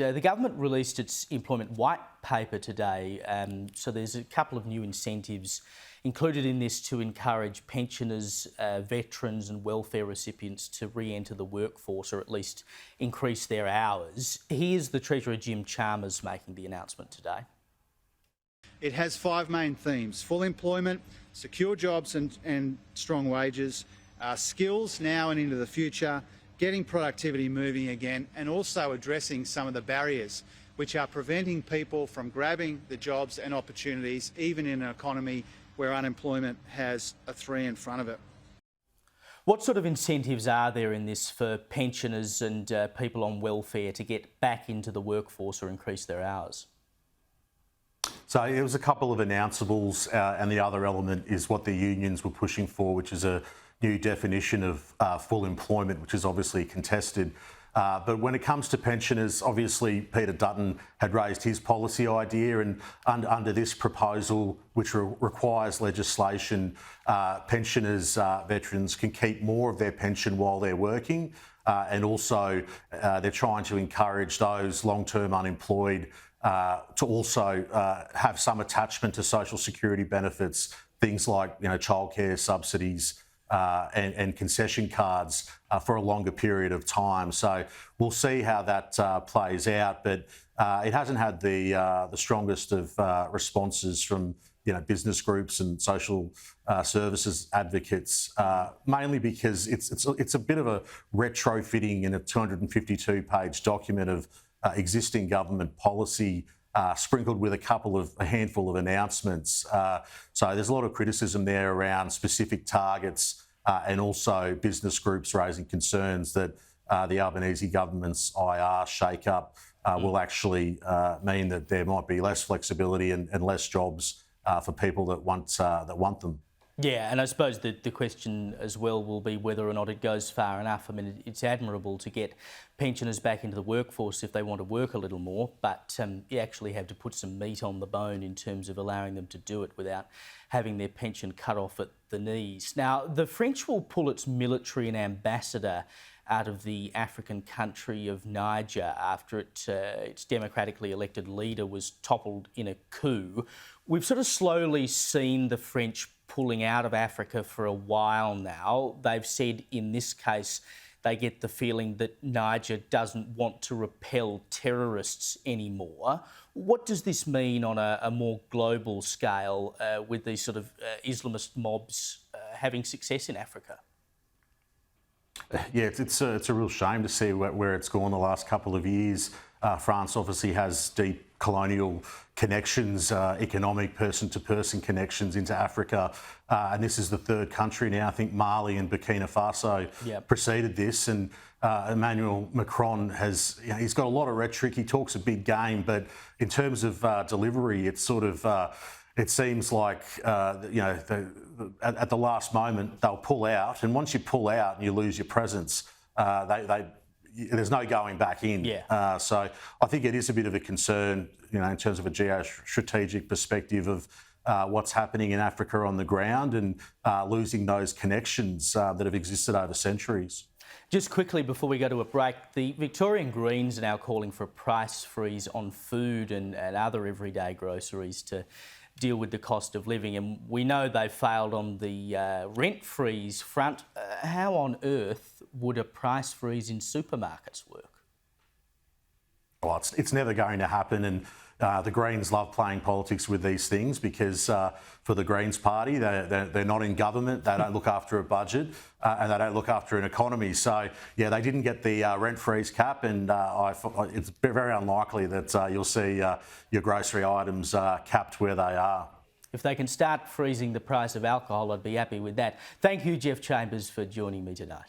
The government released its employment white paper today, so there's a couple of new incentives included in this to encourage pensioners, veterans and welfare recipients to re-enter the workforce, or at least increase their hours. Here's the Treasurer Jim Chalmers making the announcement today. It has 5 main themes: full employment, secure jobs and strong wages, skills now and into the future, getting productivity moving again, and also addressing some of the barriers which are preventing people from grabbing the jobs and opportunities, even in an economy where unemployment has a 3 in front of it. What sort of incentives are there in this for pensioners and people on welfare to get back into the workforce or increase their hours? So it was a couple of announceables, and the other element is what the unions were pushing for, which is a new definition of full employment, which is obviously contested. But when it comes to pensioners, obviously Peter Dutton had raised his policy idea, and under this proposal, which requires legislation, pensioners, veterans can keep more of their pension while they're working, and also they're trying to encourage those long-term unemployed to also have some attachment to social security benefits, things like childcare subsidies and concession cards for a longer period of time. So we'll see how that plays out, but it hasn't had the strongest of responses from business groups and social services advocates, mainly because it's a bit of a retrofitting in a 252-page document of existing government policy, sprinkled with a handful of announcements. So there's a lot of criticism there around specific targets and also business groups raising concerns that the Albanese government's IR shake-up will actually mean that there might be less flexibility and less jobs for people that want them. Yeah, and I suppose the question as well will be whether or not it goes far enough. I mean, it's admirable to get pensioners back into the workforce if they want to work a little more, but you actually have to put some meat on the bone in terms of allowing them to do it without having their pension cut off at the knees. Now, the French will pull its military and ambassador out of the African country of Niger after its democratically elected leader was toppled in a coup. We've sort of slowly seen the French pulling out of Africa for a while now. They've said in this case they get the feeling that Niger doesn't want to repel terrorists anymore. What does this mean on a more global scale with these sort of Islamist mobs having success in Africa? Yeah, it's a real shame to see where it's gone the last couple of years. France obviously has deep colonial connections, economic person-to-person connections into Africa, and this is the 3rd country now. I think Mali and Burkina Faso preceded this, and Emmanuel Macron he's got a lot of rhetoric. He talks a big game, but in terms of delivery, it's sort of it seems like at the last moment they'll pull out, and once you pull out and you lose your presence, there's no going back in. Yeah. So I think it is a bit of a concern, in terms of a geostrategic perspective of what's happening in Africa on the ground and losing those connections that have existed over centuries. Just quickly before we go to a break, the Victorian Greens are now calling for a price freeze on food and other everyday groceries to deal with the cost of living, and we know they failed on the rent freeze front. How on earth would a price freeze in supermarkets work? Well, it's never going to happen, and the Greens love playing politics with these things because for the Greens party, they're not in government, they don't look after a budget, and they don't look after an economy. So, yeah, they didn't get the rent freeze cap, and it's very unlikely that you'll see your grocery items capped where they are. If they can start freezing the price of alcohol, I'd be happy with that. Thank you, Geoff Chambers, for joining me tonight.